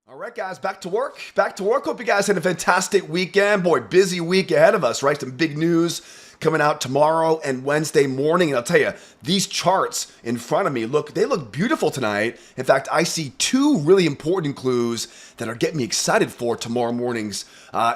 All right, guys, back to work. Back to work. Hope you guys had a fantastic weekend. Boy, busy week ahead of us, right? Some big news coming out tomorrow and Wednesday morning. And I'll tell you, these charts in front of me, they look beautiful tonight. In fact, I see two really important clues that are getting me excited for tomorrow morning's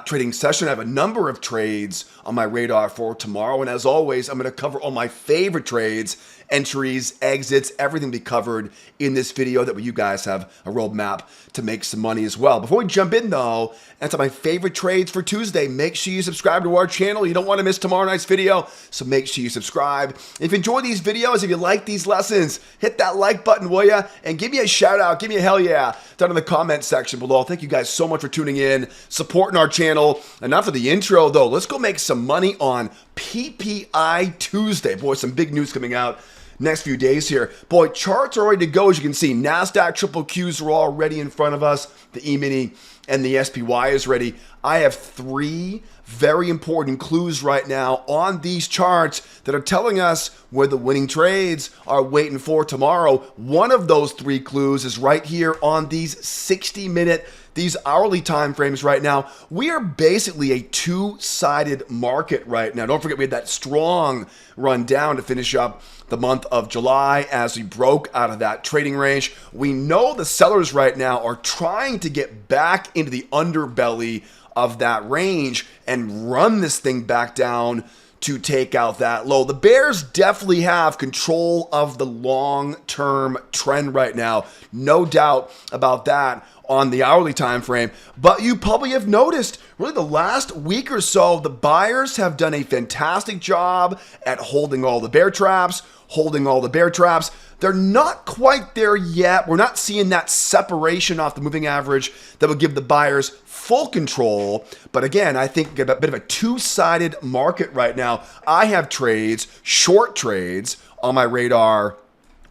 trading session. I have a number of trades on my radar for tomorrow. And as always, I'm going to cover all my favorite trades, entries, exits, everything be covered in this video. That way you guys have a roadmap to make some money as well. Before we jump in though, and to my favorite trades for Tuesday, make sure you subscribe to our channel. You don't want to miss tomorrow night's video, so make sure you subscribe. If you enjoy these videos, if you like these lessons, hit that like button, will ya? And give me a shout out, give me a hell yeah down in the comment section below. Thank you guys so much for tuning in, supporting our channel. And after the intro though, let's go make some money on PPI Tuesday. Boy, some big news coming out next few days here. Boy, charts are ready to go. As you can see, Nasdaq triple Qs are all ready in front of us. The E-mini and the SPY is ready. I have three very important clues right now on these charts that are telling us where the winning trades are waiting for tomorrow. One of those three clues is right here on these 60-minute, these hourly time frames right now. We are basically a two-sided market right now. Don't forget, we had that strong run down to finish up the month of July as we broke out of that trading range. We know the sellers right now are trying to get back into the underbelly of that range and run this thing back down to take out that low. The bears definitely have control of the long-term trend right now. No doubt about that on the hourly time frame. But you probably have noticed, really the last week or so, the buyers have done a fantastic job at holding all the bear traps, They're not quite there yet. We're not seeing that separation off the moving average that would give the buyers full control. But again, I think a bit of a two-sided market right now. I have trades, short trades on my radar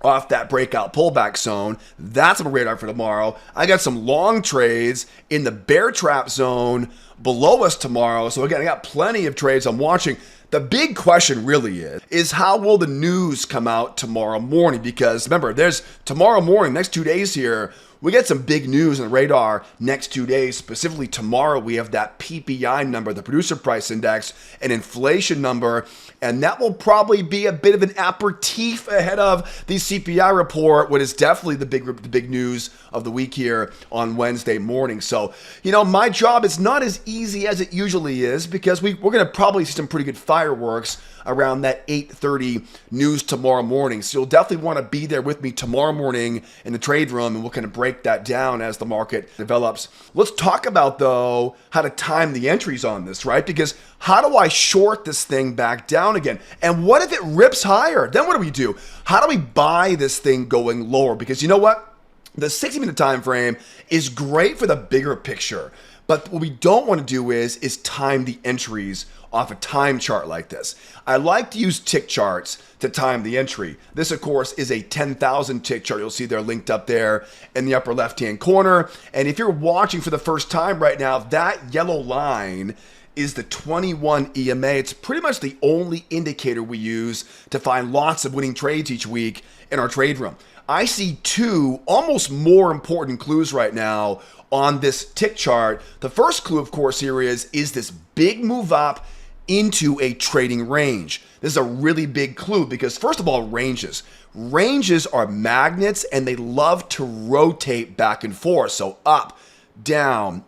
off that breakout pullback zone. That's on my radar for tomorrow. I got some long trades in the bear trap zone below us tomorrow. So again, I got plenty of trades I'm watching. The big question really is how will the news come out tomorrow morning? Because remember, there's tomorrow morning, next 2 days here, we get some big news on the radar next 2 days. Specifically tomorrow, we have that PPI number, the producer price index, an inflation number, and that will probably be a bit of an aperitif ahead of the CPI report, what is definitely the big news of the week here on Wednesday morning. So, my job is not as easy as it usually is because we're going to probably see some pretty good fireworks around that 8:30 news tomorrow morning. So you'll definitely want to be there with me tomorrow morning in the trade room, and we'll kind of break that down as the market develops. Let's talk about, though, how to time the entries on this, right? Because how do I short this thing back down again? And what if it rips higher? Then what do? How do we buy this thing going lower? Because you know what? The 60-minute time frame is great for the bigger picture. But what we don't want to do is time the entries off a time chart like this. I like to use tick charts to time the entry. This, of course, is a 10,000 tick chart. You'll see they're linked up there in the upper left-hand corner. And if you're watching for the first time right now, that yellow line is the 21 EMA. It's pretty much the only indicator we use to find lots of winning trades each week in our trade room. I see two almost more important clues right now on this tick chart. The first clue, of course, here is this big move up into a trading range. This is a really big clue because, first of all, ranges. Ranges are magnets and they love to rotate back and forth. So up, down,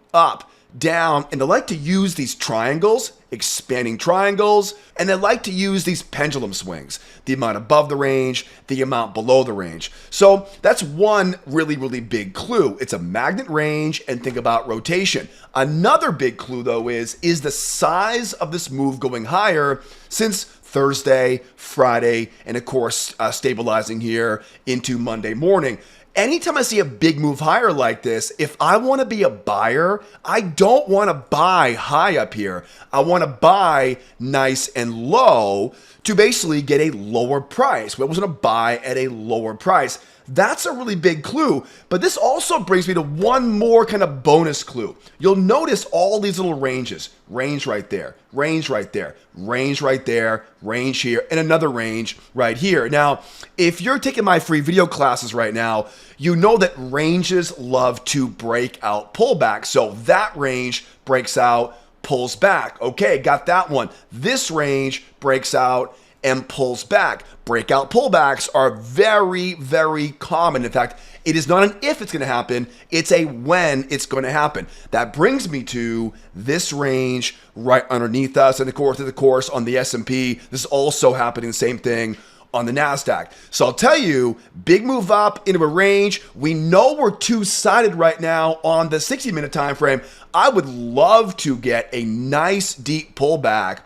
and they like to use these triangles, expanding triangles, and they like to use these pendulum swings, the amount above the range, the amount below the range. So that's one really, really big clue. It's a magnet range, and think about rotation. Another big clue, though, is the size of this move going higher since Thursday, Friday, and of course, stabilizing here into Monday morning. Anytime I see a big move higher like this, if I want to be a buyer, I don't want to buy high up here. I want to buy nice and low to basically get a lower price. We always want to buy at a lower price. That's a really big clue. But this also brings me to one more kind of bonus clue. You'll notice all these little ranges. Range right there, range right there, range right there, range here, and another range right here. Now, if you're taking my free video classes right now, you know that ranges love to break out pullback. So that range breaks out, pulls back. Okay, got that one. This range breaks out and pulls back. Breakout pullbacks are very, very common. In fact, it is not an if it's going to happen, it's a when it's going to happen. That brings me to this range right underneath us. And of course, on the S&P, this is also happening, the same thing on the Nasdaq. So I'll tell you, big move up into a range. We know we're two-sided right now on the 60-minute time frame. I would love to get a nice deep pullback,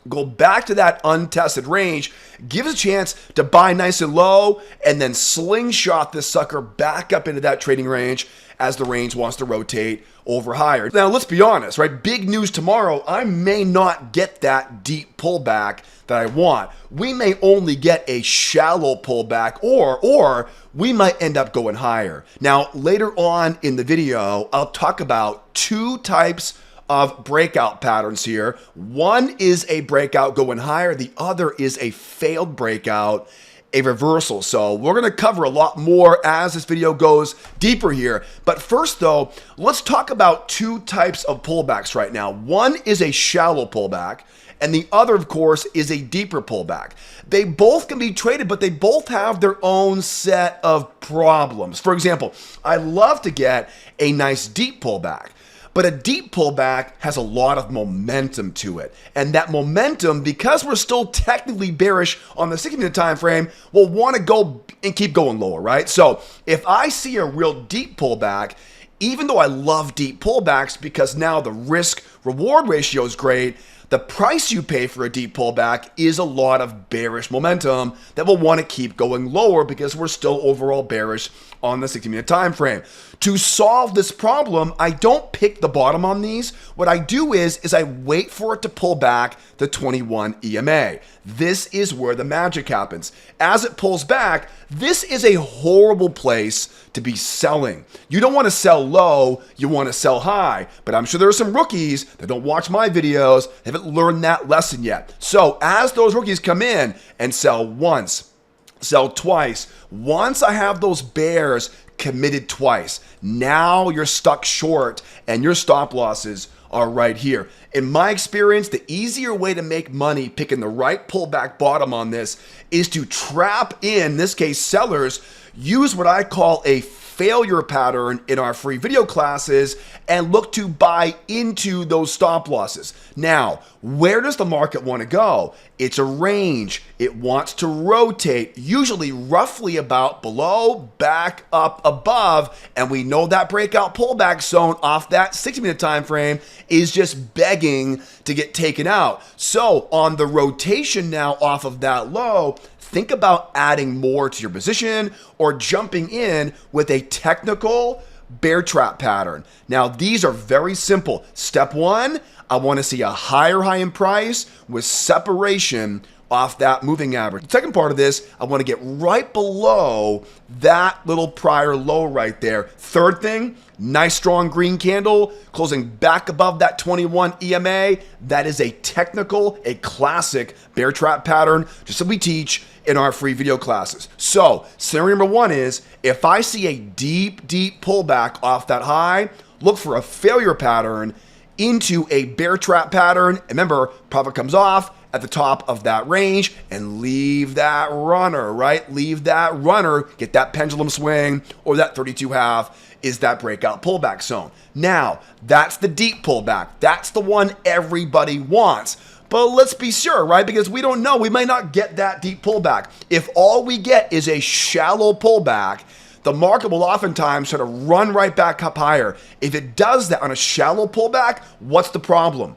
go back to that untested range, give us a chance to buy nice and low, and then slingshot this sucker back up into that trading range as the range wants to rotate over higher. Now, let's be honest, right? Big news tomorrow, I may not get that deep pullback that I want. We may only get a shallow pullback, or we might end up going higher. Now, later on in the video, I'll talk about two types of breakout patterns here. One is a breakout going higher. The other is a failed breakout, a reversal. So we're going to cover a lot more as this video goes deeper here. But first though, let's talk about two types of pullbacks right now. One is a shallow pullback, and the other, of course, is a deeper pullback. They both can be traded, but they both have their own set of problems. For example, I love to get a nice deep pullback. But a deep pullback has a lot of momentum to it. And that momentum, because we're still technically bearish on the 60-minute time frame, will want to go and keep going lower, right? So if I see a real deep pullback, even though I love deep pullbacks because now the risk reward ratio is great, the price you pay for a deep pullback is a lot of bearish momentum that will want to keep going lower because we're still overall bearish on the 60-minute time frame. To solve this problem, I don't pick the bottom on these. What I do is I wait for it to pull back the 21 EMA. This is where the magic happens. As it pulls back, this is a horrible place to be selling. You don't want to sell low, you want to sell high. But I'm sure there are some rookies that don't watch my videos, haven't learned that lesson yet. So as those rookies come in and sell once, sell twice, once I have those bears committed twice, now you're stuck short and your stop losses are right here. In my experience, the easier way to make money picking the right pullback bottom on this is to trap in this case, sellers, use what I call a failure pattern in our free video classes and look to buy into those stop losses. Now, where does the market want to go? It's a range. It wants to rotate, usually roughly about below, back up above, and we know that breakout pullback zone off that 60-minute time frame is just begging to get taken out. So on the rotation now off of that low, think about adding more to your position or jumping in with a technical bear trap pattern. Now, these are very simple. Step one, I want to see a higher high in price with separation off that moving average. The second part of this, I want to get right below that little prior low right there. Third thing, nice strong green candle closing back above that 21 EMA. That is a technical, a classic bear trap pattern, just that we teach in our free video classes. So scenario number one is if I see a deep, deep pullback off that high, look for a failure pattern into a bear trap pattern. Remember, profit comes off at the top of that range and leave that runner, right? Leave that runner, get that pendulum swing, or that 32.5 is that breakout pullback zone. Now, that's the deep pullback. That's the one everybody wants. But let's be sure, right? Because we don't know. We might not get that deep pullback. If all we get is a shallow pullback, the market will oftentimes sort of run right back up higher. If it does that on a shallow pullback, what's the problem?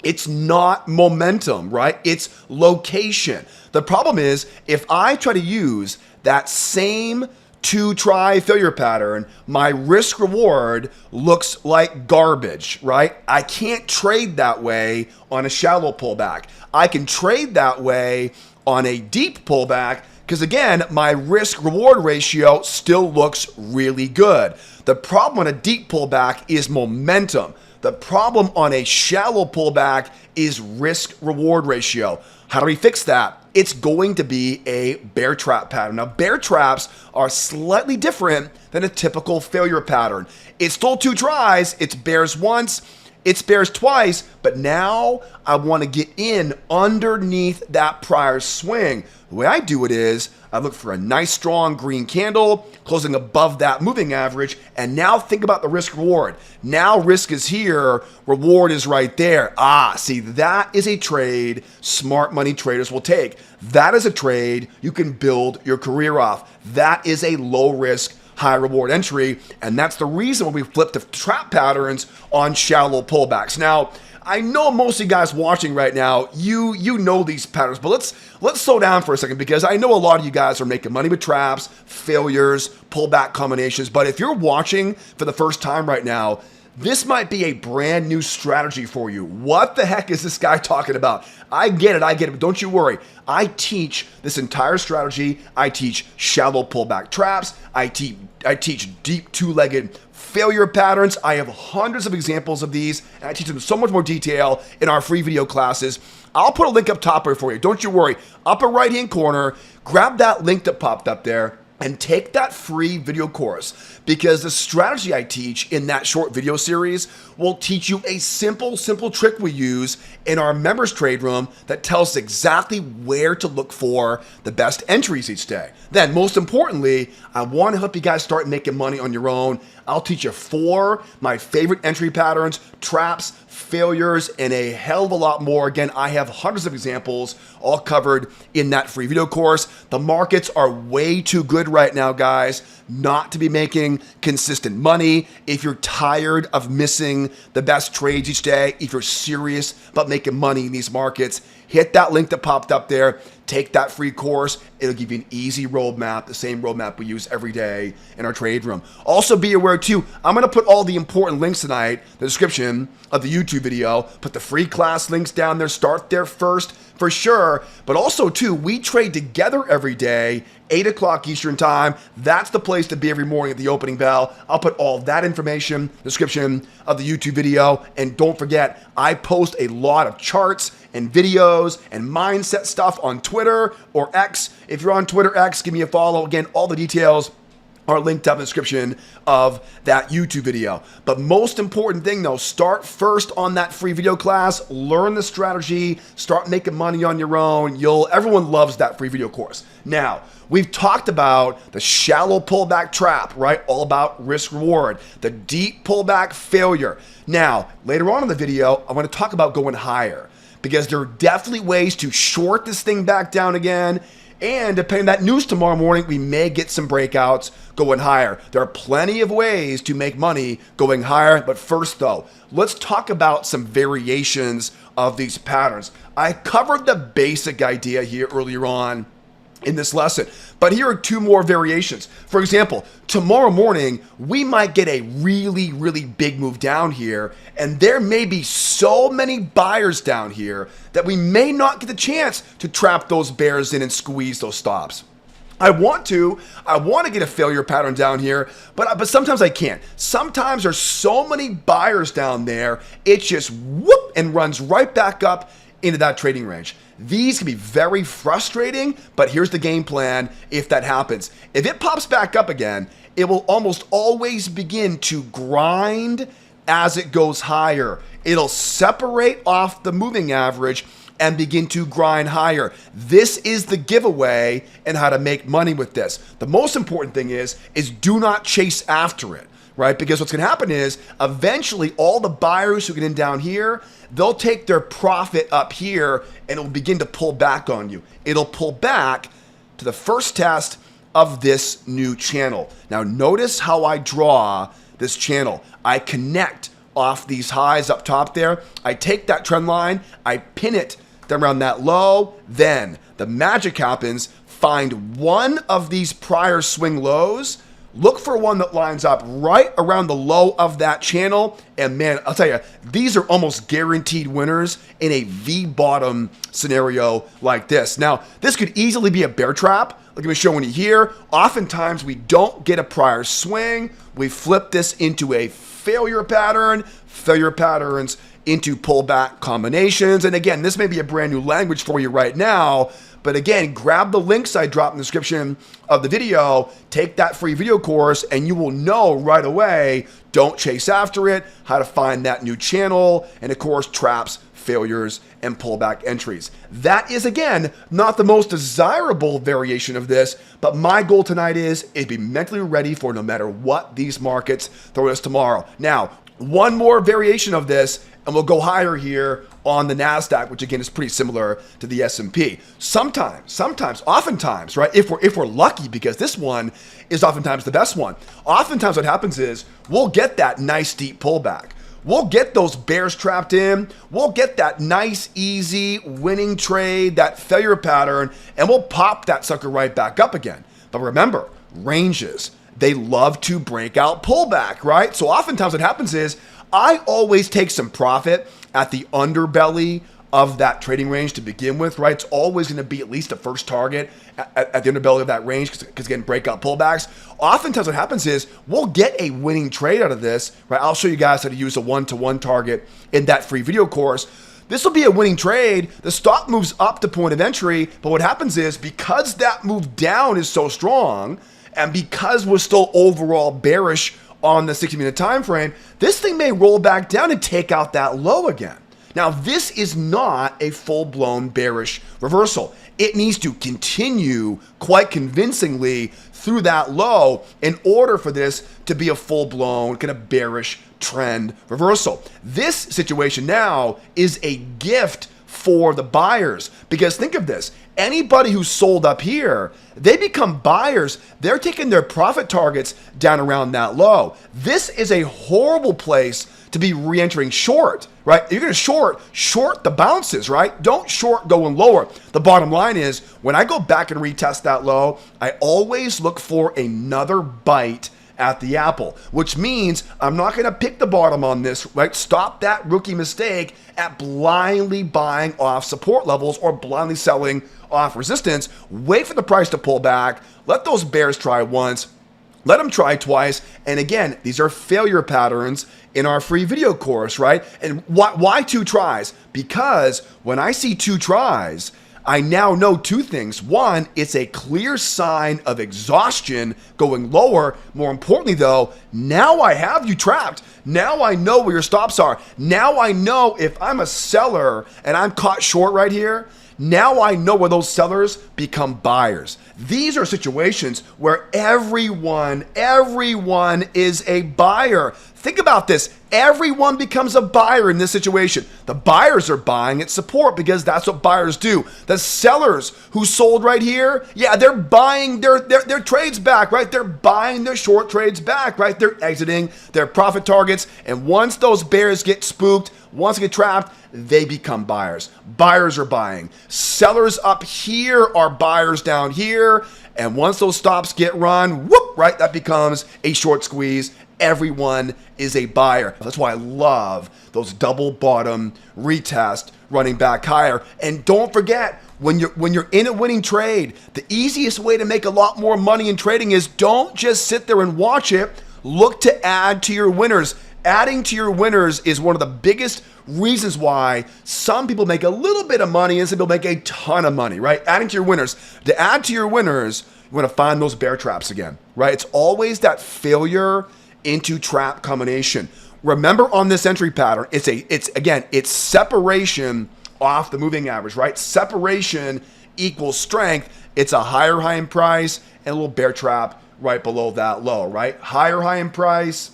It's not momentum, right? It's location. The problem is if I try to use that same two-try failure pattern, my risk reward looks like garbage, right? I can't trade that way on a shallow pullback. I can trade that way on a deep pullback Because again, my risk reward ratio still looks really good. The problem on a deep pullback is momentum. The problem on a shallow pullback is risk reward ratio. How do we fix that? It's going to be a bear trap pattern. Now, bear traps are slightly different than a typical failure pattern. It's still two tries. It's bears once, it's bears twice, but now I want to get in underneath that prior swing. The way I do it is I look for a nice strong green candle closing above that moving average, and now think about the risk reward. Now risk is here, reward is right there. See, that is a trade smart money traders will take. That is a trade you can build your career off. That is a low risk, high reward entry, and that's the reason when we flip to trap patterns on shallow pullbacks. Now, I know most of you guys watching right now, you know these patterns, but let's slow down for a second, because I know a lot of you guys are making money with traps, failures, pullback combinations. But if you're watching for the first time right now, this might be a brand new strategy for you. What the heck is this guy talking about? I get it, but don't you worry. I teach this entire strategy. I teach shallow pullback traps. I teach deep two-legged failure patterns. I have hundreds of examples of these, and I teach them in so much more detail in our free video classes. I'll put a link up top here for you. Don't you worry. Upper right-hand corner, grab that link that popped up there and take that free video course, because the strategy I teach in that short video series will teach you a simple trick we use in our members trade room that tells exactly where to look for the best entries each day. Then, most importantly, I want to help you guys start making money on your own. I'll teach you 4 my favorite entry patterns, traps, failures, and a hell of a lot more. Again, I have hundreds of examples all covered in that free video course. The markets are way too good right now, guys, not to be making consistent money. If you're tired of missing the best trades each day, if you're serious about making money in these markets, hit that link that popped up there. Take that free course. It'll give you an easy roadmap, the same roadmap we use every day in our trade room. Also be aware too, I'm going to put all the important links tonight, the description of the YouTube video, put the free class links down there. Start there first for sure. But also too, we trade together every day, 8 o'clock Eastern time. That's the place to be every morning at the opening bell. I'll put all that information, description of the YouTube video. And don't forget, I post a lot of charts and videos and mindset stuff on Twitter or X. If you're on Twitter, X, give me a follow. Again, all the details are linked up in the description of that YouTube video. But most important thing though, start first on that free video class, learn the strategy, start making money on your own. Everyone loves that free video course. Now, we've talked about the shallow pullback trap, right? All about risk reward, the deep pullback failure. Now, later on in the video, I want to talk about going higher, because there are definitely ways to short this thing back down again. And depending on that news tomorrow morning, we may get some breakouts going higher. There are plenty of ways to make money going higher. But first though, let's talk about some variations of these patterns. I covered the basic idea here earlier on in this lesson, but here are 2 more variations. For example, tomorrow morning, we might get a really big move down here, and there may be so many buyers down here that we may not get the chance to trap those bears in and squeeze those stops. I want to get a failure pattern down here, but sometimes I can't. Sometimes there's so many buyers down there, it just whoop and runs right back up into that trading range. These can be very frustrating, but here's the game plan if that happens. If it pops back up again, it will almost always begin to grind as it goes higher. It'll separate off the moving average and begin to grind higher. This is the giveaway and how to make money with this. The most important thing is do not chase after it, right? Because what's gonna happen is eventually all the buyers who get in down here, they'll take their profit up here and it'll begin to pull back on you. It'll pull back to the first test of this new channel. Now notice how I draw this channel. I connect off these highs up top there. I take that trend line, I pin it down around that low, then the magic happens. Find one of these prior swing lows, look for one that lines up right around the low of that channel. And man, I'll tell you, these are almost guaranteed winners in a V bottom scenario like this. Now, this could easily be a bear trap. Like I'm showing you here. Oftentimes we don't get a prior swing. We flip this into a failure pattern, failure patterns into pullback combinations. And again, this may be a brand new language for you right now, but again, grab the links I dropped in the description of the video, take that free video course, and you will know right away, don't chase after it, how to find that new channel, and of course, traps, failures, and pullback entries. That is, again, not the most desirable variation of this, but my goal tonight is be mentally ready for no matter what these markets throw us tomorrow. Now, one more variation of this, and we'll go higher here on the Nasdaq, which again is pretty similar to the S&P. Oftentimes, right? If we're lucky, because this one is oftentimes the best one. Oftentimes, what happens is we'll get that nice deep pullback. We'll get those bears trapped in. We'll get that nice, easy winning trade, that failure pattern, and we'll pop that sucker right back up again. But remember, ranges, they love to break out pullback, right? So oftentimes what happens is I always take some profit at the underbelly of that trading range to begin with, right? It's always going to be at least a first target at the underbelly of that range because again, breakout pullbacks. Oftentimes what happens is we'll get a winning trade out of this, right? I'll show you guys how to use a one-to-one target in that free video course. This will be a winning trade. The stock moves up to point of entry, but what happens is because that move down is so strong and because we're still overall bearish on the 60-minute time frame, this thing may roll back down and take out that low again. Now, this is not a full-blown bearish reversal. It needs to continue quite convincingly through that low in order for this to be a full-blown kind of bearish trend reversal. This situation now is a gift for the buyers because think of this. Anybody who's sold up here, they become buyers. They're taking their profit targets down around that low. This is a horrible place to be re-entering short, right? You're going to short the bounces, right? Don't short going lower. The bottom line is when I go back and retest that low, I always look for another bite at the apple, which means I'm not going to pick the bottom on this, right? Stop that rookie mistake at blindly buying off support levels or blindly selling off resistance. Wait for the price to pull back. Let those bears try once. Let them try twice. And again, these are failure patterns in our free video course, right? And why 2 tries? Because when I see 2 tries, I now know 2 things. One, it's a clear sign of exhaustion going lower. More importantly, though, now I have you trapped. Now I know where your stops are. Now I know if I'm a seller and I'm caught short right here, now I know where those sellers become buyers. These are situations where everyone is a buyer. Think about this. Everyone becomes a buyer in this situation. The buyers are buying at support because that's what buyers do. The sellers who sold right here, yeah, they're buying their trades back, right? They're buying their short trades back, right? They're exiting their profit targets. And once those bears get spooked, once they get trapped, they become buyers. Buyers are buying. Sellers up here are buyers down here. And once those stops get run, whoop, right, that becomes a short squeeze. Everyone is a buyer. That's why I love those double bottom retest running back higher. And don't forget, when you're in a winning trade, the easiest way to make a lot more money in trading is don't just sit there and watch it. Look to add to your winners. Adding to your winners is one of the biggest reasons why some people make a little bit of money and some people make a ton of money, right? Adding to your winners. To add to your winners, you want to find those bear traps again, right? It's always that failure into trap combination. Remember on this entry pattern, it's separation off the moving average, right? Separation equals strength. It's a higher high in price and a little bear trap right below that low, right? Higher high in price,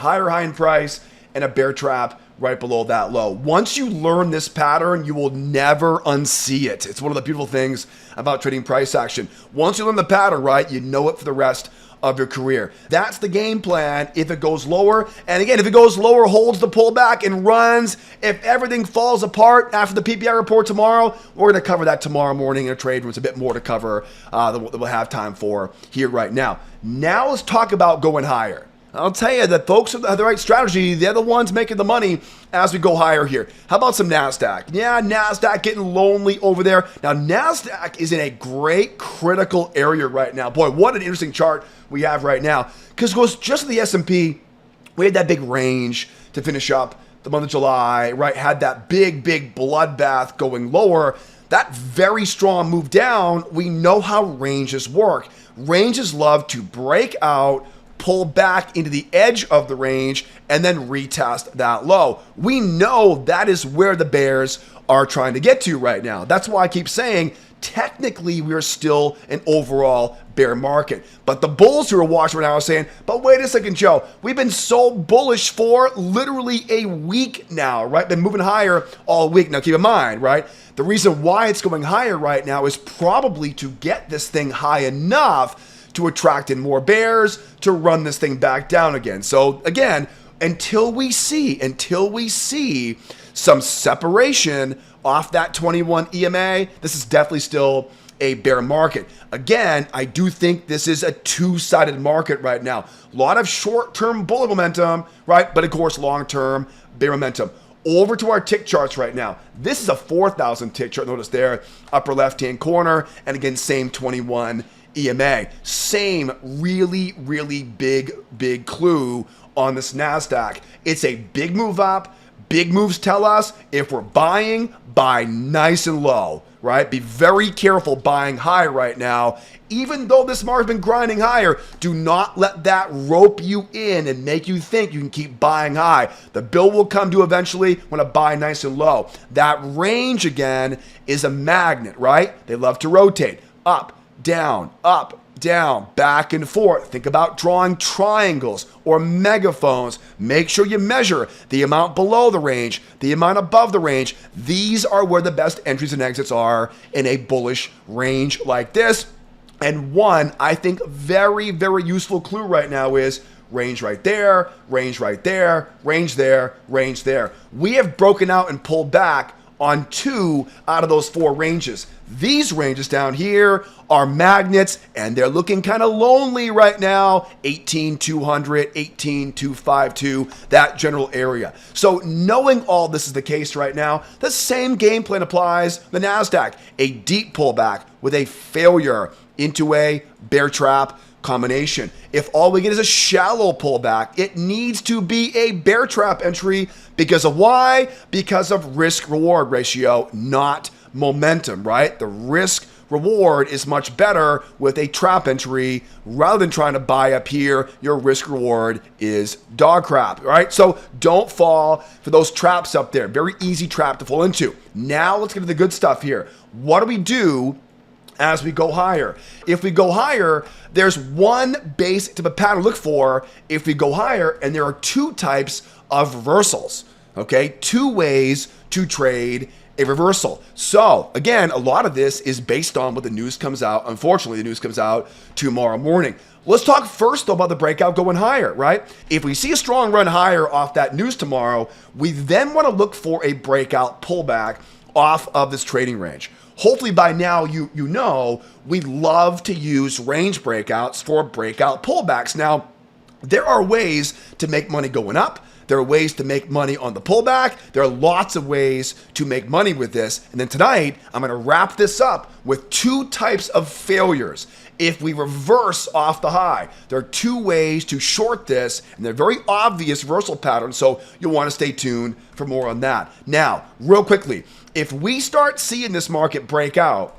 and a bear trap right below that low. Once you learn this pattern, you will never unsee it. It's one of the beautiful things about trading price action. Once you learn the pattern, right, you know it for the rest of your career. That's the game plan if it goes lower. And again, if it goes lower, holds the pullback and runs, if everything falls apart after the PPI report tomorrow, we're going to cover that tomorrow morning in a trade room. It's a bit more to cover than we'll have time for here right now. Now let's talk about going higher. I'll tell you that folks who have the right strategy, they're the ones making the money as we go higher here. How about some Nasdaq? Yeah, Nasdaq getting lonely over there. Now, Nasdaq is in a great critical area right now. Boy, what an interesting chart we have right now. Because it goes just to the S&P, we had that big range to finish up the month of July, right? Had that big bloodbath going lower. That very strong move down, we know how ranges work. Ranges love to break out, pull back into the edge of the range, and then retest that low. We know that is where the bears are trying to get to right now. That's why I keep saying, technically, we're still an overall bear market. But the bulls who are watching right now are saying, but wait a second, Joe, we've been so bullish for literally a week now, right? Been moving higher all week. Now, keep in mind, right? The reason why it's going higher right now is probably to get this thing high enough to attract in more bears to run this thing back down again. So again, until we see some separation off that 21 EMA, this is definitely still a bear market. Again, I do think this is a two-sided market right now. A lot of short-term bull momentum, right? But of course, long-term bear momentum. Over to our tick charts right now. This is a 4,000 tick chart. Notice there, upper left-hand corner. And again, same 21 EMA. Same really big clue on this Nasdaq. It's a big move up. Big moves tell us if we're buying, buy nice and low, right? Be very careful buying high right now. Even though this market's been grinding higher, do not let that rope you in and make you think you can keep buying high. The bill will come to eventually when I buy nice and low. That range, again, is a magnet, right? They love to rotate. Up, down, back and forth. Think about drawing triangles or megaphones. Make sure you measure the amount below the range, the amount above the range. These are where the best entries and exits are in a bullish range like this. And one, I think, very useful clue right now is range right there, range right there, range there, range there. We have broken out and pulled back on 2 out of those 4 ranges. These ranges down here are magnets, and they're looking kind of lonely right now. 18,200, 18,252, that general area. So knowing all this is the case right now, the same game plan applies to the Nasdaq. A deep pullback with a failure into a bear trap combination. If all we get is a shallow pullback, it needs to be a bear trap entry because of why? Because of risk reward ratio, not momentum, right? The risk reward is much better with a trap entry rather than trying to buy up here. Your risk reward is dog crap, right? So don't fall for those traps up there. Very easy trap to fall into. Now let's get to the good stuff here. What do we do as we go higher? If we go higher, there's one basic type of pattern to look for if we go higher, and there are 2 types of reversals, okay? 2 ways to trade a reversal. So again, a lot of this is based on what the news comes out. Unfortunately, the news comes out tomorrow morning. Let's talk first though about the breakout going higher, right? If we see a strong run higher off that news tomorrow, we then want to look for a breakout pullback off of this trading range. Hopefully by now you know we love to use range breakouts for breakout pullbacks. Now, there are ways to make money going up. There are ways to make money on the pullback. There are lots of ways to make money with this. And then tonight, I'm going to wrap this up with 2 types of failures. If we reverse off the high, there are 2 ways to short this, and they're very obvious reversal patterns, so you'll want to stay tuned for more on that. Now, real quickly, if we start seeing this market break out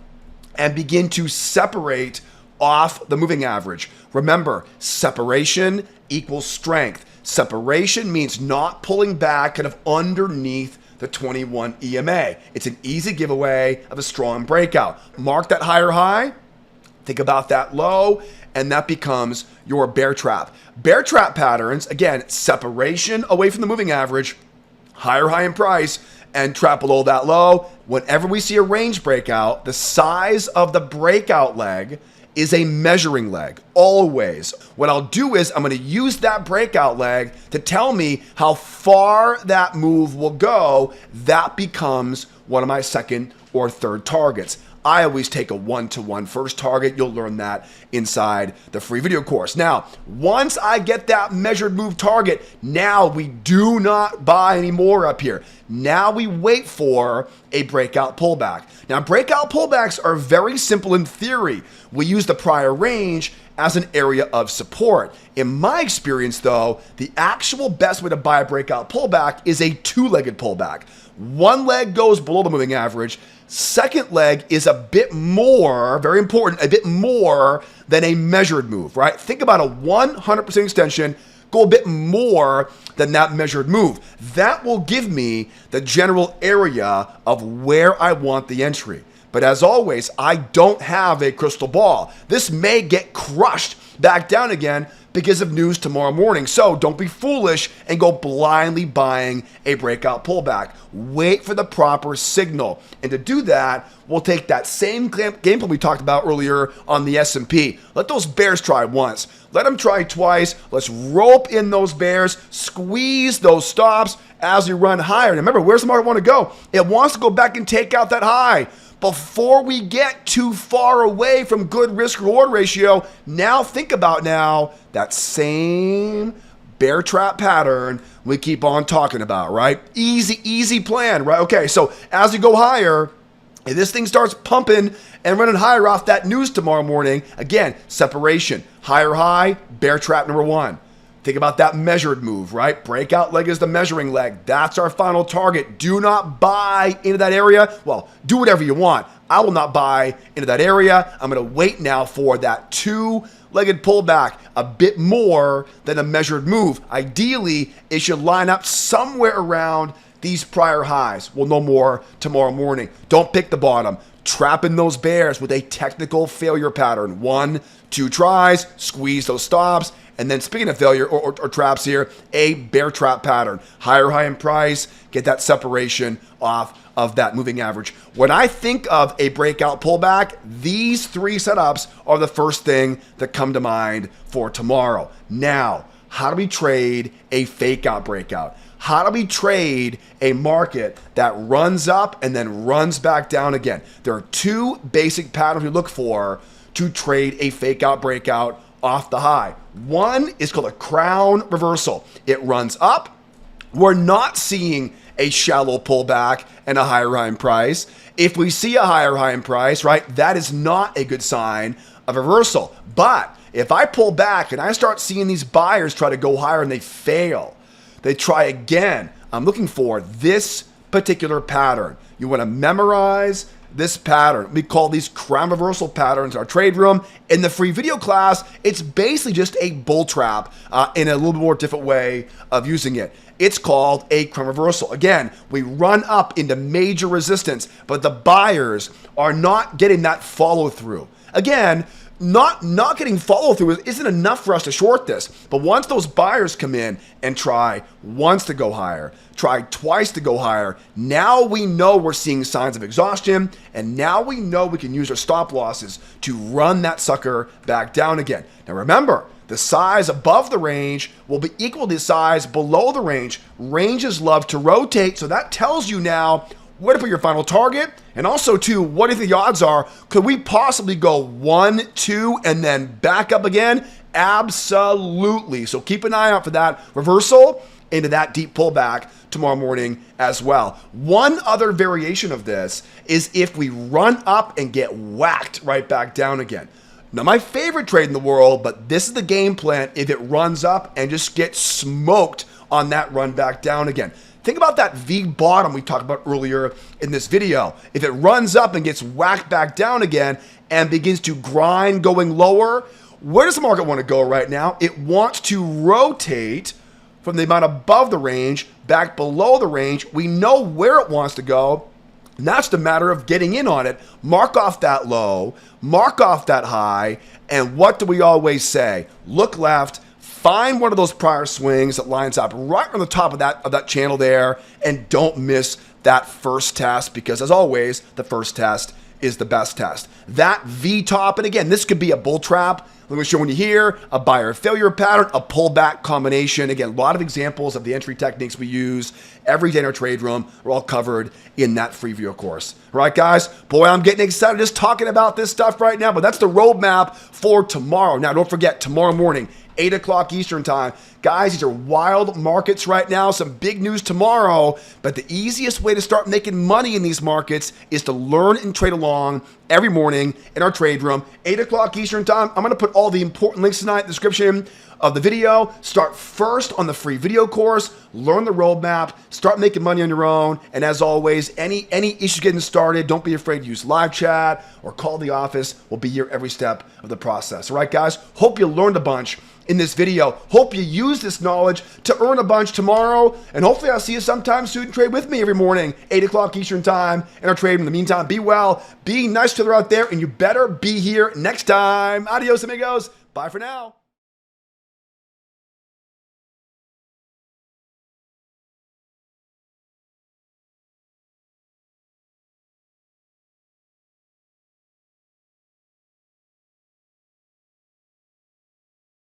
and begin to separate off the moving average, remember, separation equals strength. Separation means not pulling back kind of underneath the 21 EMA. It's an easy giveaway of a strong breakout. Mark that higher high, think about that low, and that becomes your bear trap. Bear trap patterns, again, separation away from the moving average, higher high in price, and trap below that low. Whenever we see a range breakout, the size of the breakout leg is a measuring leg, always. What I'll do is I'm going to use that breakout leg to tell me how far that move will go. That becomes one of my second or third targets. I always take a 1-to-1 first target. You'll learn that inside the free video course. Now, once I get that measured move target, now we do not buy anymore up here. Now we wait for a breakout pullback. Now, breakout pullbacks are very simple in theory. We use the prior range as an area of support. In my experience, though, the actual best way to buy a breakout pullback is a two-legged pullback. One leg goes below the moving average. Second leg is a bit more, very important, a bit more than a measured move, right? Think about a 100% extension, go a bit more than that measured move. That will give me the general area of where I want the entry. But as always, I don't have a crystal ball. This may get crushed back down again because of news tomorrow morning. So don't be foolish and go blindly buying a breakout pullback. Wait for the proper signal. And to do that, we'll take that same game plan we talked about earlier on the S&P. Let those bears try once. Let them try twice. Let's rope in those bears, squeeze those stops as we run higher. And remember, where's the market want to go? It wants to go back and take out that high. Before we get too far away from good risk-reward ratio, now think about that same bear trap pattern we keep on talking about, right? Easy plan, right? Okay, so as you go higher, if this thing starts pumping and running higher off that news tomorrow morning, again, separation, higher high, bear trap number one. Think about that measured move, right? Breakout leg is the measuring leg. That's our final target. Do not buy into that area. Well, do whatever you want. I will not buy into that area. I'm going to wait now for that two-legged pullback, a bit more than a measured move. Ideally, it should line up somewhere around these prior highs. We'll know more tomorrow morning. Don't pick the bottom. Trap in those bears with a technical failure pattern. 1, 2 tries, squeeze those stops. And then speaking of failure or traps here, a bear trap pattern. Higher high in price, get that separation off of that moving average. When I think of a breakout pullback, these three setups are the first thing that come to mind for tomorrow. Now, how do we trade a fake out breakout? How do we trade a market that runs up and then runs back down again? There are two basic patterns we look for to trade a fake out breakout off the high. One is called a crown reversal. It runs up. We're not seeing a shallow pullback and a higher high in price. If we see a higher high in price, right, that is not a good sign of reversal. But if I pull back and I start seeing these buyers try to go higher and they fail, they try again, I'm looking for this particular pattern. You want to memorize this pattern. We call these crown reversal patterns in our trade room. In the free video class, it's basically just a bull trap in a little bit more different way of using it. It's called a crown reversal. Again, we run up into major resistance, but the buyers are not getting that follow through. Again, not getting follow through isn't enough for us to short this. But once those buyers come in and try once to go higher, try twice to go higher, now we know we're seeing signs of exhaustion, and now we know we can use our stop losses to run that sucker back down again. Now remember, the size above the range will be equal to the size below the range. Ranges love to rotate, so that tells you now where to put your final target, and also too, what do you think the odds are? Could we possibly go 1, 2, and then back up again? Absolutely. So keep an eye out for that reversal into that deep pullback tomorrow morning as well. One other variation of this is if we run up and get whacked right back down again. Not my favorite trade in the world, but this is the game plan if it runs up and just gets smoked on that run back down again. Think about that V bottom we talked about earlier in this video. If it runs up and gets whacked back down again and begins to grind going lower, where does the market want to go right now? It wants to rotate from the amount above the range back below the range. We know where it wants to go, and that's the matter of getting in on it. Mark off that low, mark off that high, and what do we always say? Look left, find one of those prior swings that lines up right on the top of that channel there, and don't miss that first test, because as always, the first test is the best test. That V top, and again, this could be a bull trap. Let me show you here, a buyer failure pattern, a pullback combination. Again, a lot of examples of the entry techniques we use every day in our trade room are all covered in that free video course. All right, guys? Boy, I'm getting excited just talking about this stuff right now, but that's the roadmap for tomorrow. Now, don't forget, tomorrow morning, 8 o'clock Eastern time. Guys, these are wild markets right now. Some big news tomorrow, but the easiest way to start making money in these markets is to learn and trade along every morning in our trade room, 8 o'clock Eastern time. I'm going to put all the important links tonight in the description of the video. Start first on the free video course, learn the roadmap, start making money on your own. And as always, any issues getting started, don't be afraid to use live chat or call the office. We'll be here every step of the process. All right, guys? Hope you learned a bunch in this video. Hope you use this knowledge to earn a bunch tomorrow. And hopefully I'll see you sometime soon and trade with me every morning, 8 o'clock Eastern time in our trade. In the meantime, be well, be nice to the out there, and you better be here next time. Adios, amigos. Bye for now.